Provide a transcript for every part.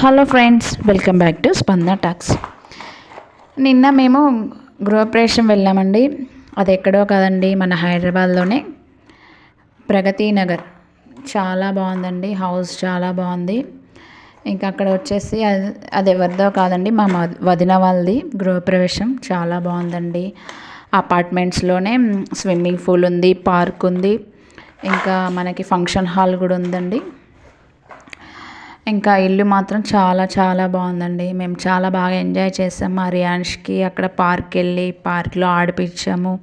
Hello friends, welcome back to స్పందన talks. నిన్న మేము గృహప్రవేశం వెళ్ళామండి. అది ఎక్కడో కాదండి, మన హైదరాబాద్లోనే ప్రగతి నగర్. చాలా బాగుందండి, హౌస్ చాలా బాగుంది. ఇంకా అక్కడ వచ్చేసి అది ఎవరిదో కాదండి, మా వదిన వాళ్ళది గృహప్రవేశం. చాలా బాగుందండి. అపార్ట్మెంట్స్లోనే స్విమ్మింగ్ పూల్ ఉంది, పార్క్ ఉంది, ఇంకా మనకి ఫంక్షన్ హాల్ కూడా ఉందండి. ఇంకా ఇల్లు మాత్రం చాలా చాలా బాగుందండి. మేము చాలా బాగా ఎంజాయ్ చేసాము. మా రియాన్ష్కి అక్కడ పార్క్ వెళ్ళి పార్క్లో ఆడిపించాము.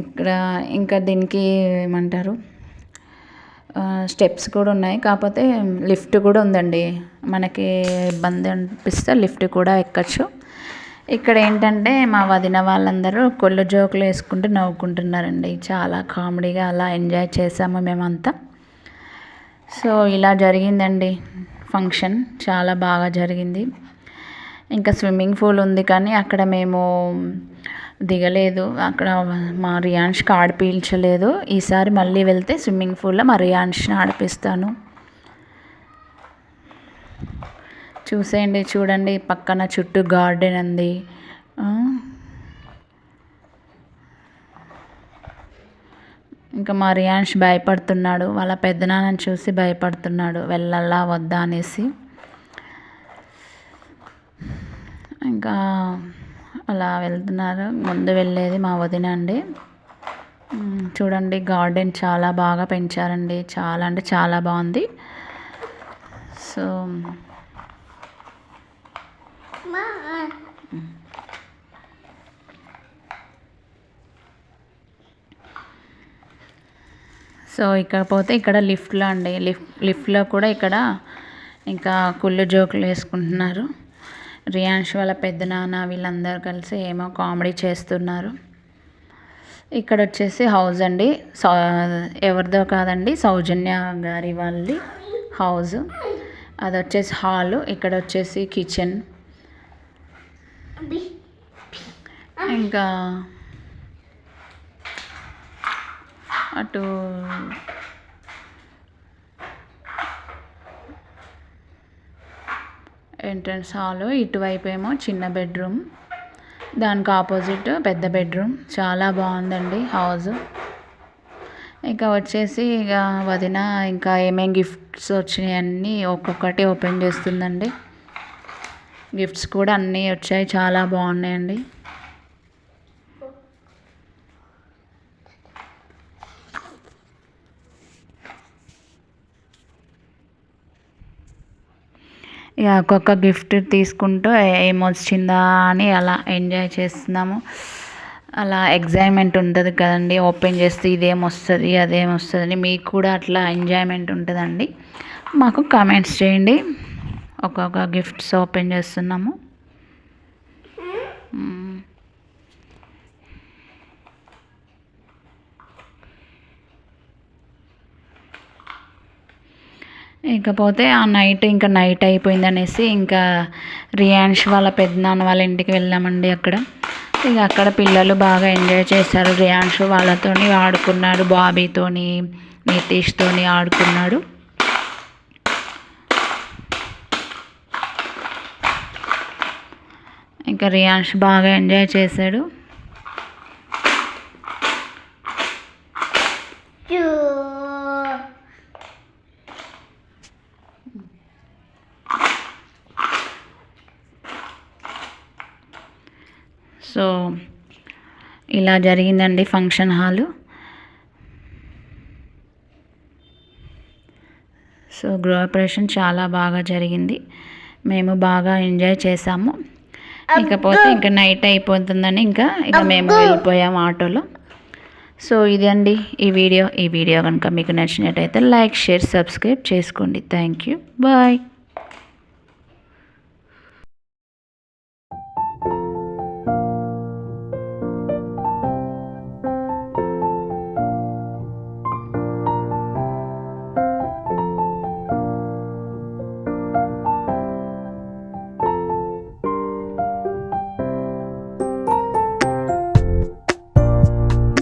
ఇక్కడ ఇంకా దీనికి ఏమంటారు, స్టెప్స్ కూడా ఉన్నాయి, కాకపోతే లిఫ్ట్ కూడా ఉందండి. మనకి ఇబ్బంది అనిపిస్తే లిఫ్ట్ కూడా ఎక్కచ్చు. ఇక్కడ ఏంటంటే మా వదిన వాళ్ళందరూ కొల్లు జోకులు వేసుకుంటూ నవ్వుకుంటున్నారండి. చాలా కామెడీగా అలా ఎంజాయ్ చేసాము మేమంతా. సో ఇలా జరిగిందండి ఫంక్షన్, చాలా బాగా జరిగింది. ఇంకా స్విమ్మింగ్ పూల్ ఉంది, కానీ అక్కడ మేము దిగలేదు. అక్కడ మా రియాన్ష్కి ఆడిపించలేదు. ఈసారి మళ్ళీ వెళ్తే స్విమ్మింగ్ పూల్లో మా రియాన్ష్ని ఆడిపిస్తాను. చూసేయండి, చూడండి, పక్కన చుట్టూ గార్డెన్ ఉంది. ఇంకా మా రియాన్ష్ భయపడుతున్నాడు, వాళ్ళ పెద్దనాన్నని చూసి భయపడుతున్నాడు, వెళ్ళాలా వద్దా అనేసి. ఇంకా అలా వెళ్తున్నారు. ముందు వెళ్ళేది మా వదిన అండి. చూడండి, గార్డెన్ చాలా బాగా పెంచారండి, చాలా అంటే చాలా బాగుంది. సో ఇక్కడ పోతే ఇక్కడ లిఫ్ట్లో అండి, లిఫ్ట్లో కూడా ఇక్కడ ఇంకా కుళ్ళు జోకులు వేసుకుంటున్నారు. రియాన్ష్ వాళ్ళ పెద్దనాన్న వీళ్ళందరూ కలిసి ఏమో కామెడీ చేస్తున్నారు. ఇక్కడ వచ్చేసి హౌస్ అండి, ఎవరిదో కాదండి, సౌజన్య గారి వాళ్ళది హౌస్. అది వచ్చేసి హాలు, ఇక్కడ వచ్చేసి కిచెన్. ఇంకా అటు ఎంట్రన్స్ హాలు, ఇటువైపు ఏమో చిన్న బెడ్రూమ్, దానికి ఆపోజిట్ పెద్ద బెడ్రూమ్. చాలా బాగుందండి హౌస్. ఇంకా వచ్చేసి ఇక వదిన ఇంకా ఏమేం గిఫ్ట్స్ వచ్చినాయి అన్నీ ఒక్కొక్కటి ఓపెన్ చేస్తుందండి. గిఫ్ట్స్ కూడా అన్నీ వచ్చాయి, చాలా బాగున్నాయండి. ఇక ఒక్కొక్క గిఫ్ట్ తీసుకుంటూ ఏమొచ్చిందా అని అలా ఎంజాయ్ చేస్తున్నాము. అలా ఎగ్జైట్మెంట్ ఉంటుంది కదండి, ఓపెన్ చేస్తే ఇదేమొస్తుంది అదేమొస్తుంది అని. మీకు కూడా అట్లా ఎంజాయ్మెంట్ ఉంటుందండి. మాకు కామెంట్స్ చేయండి. ఒక్కొక్క గిఫ్ట్స్ ఓపెన్ చేస్తున్నాము. ఇకపోతే ఆ నైట్ ఇంకా నైట్ అయిపోయింది అనేసి ఇంకా రియాన్ష్ వాళ్ళ పెద్దనాన్న వాళ్ళ ఇంటికి వెళ్ళామండి. అక్కడ పిల్లలు బాగా ఎంజాయ్ చేశారు. రియాన్ష్ వాళ్ళతోని ఆడుకున్నాడు, బాబీతోని నితీష్తోని ఆడుకున్నాడు. ఇంకా రియాన్ష్ బాగా ఎంజాయ్ చేశాడు. సో ఇలా జరిగిందండి ఫంక్షన్ హాలు. సో గృహప్రవేశం చాలా బాగా జరిగింది, మేము బాగా ఎంజాయ్ చేసాము. ఇకపోతే ఇంకా నైట్ అయిపోతుందని ఇంకా మేము వెళ్ళిపోయాము ఆటోలో. సో ఇది అండి ఈ వీడియో కనుక మీకు నచ్చినట్టయితే లైక్, షేర్, సబ్స్క్రైబ్ చేసుకోండి. Thank you, bye.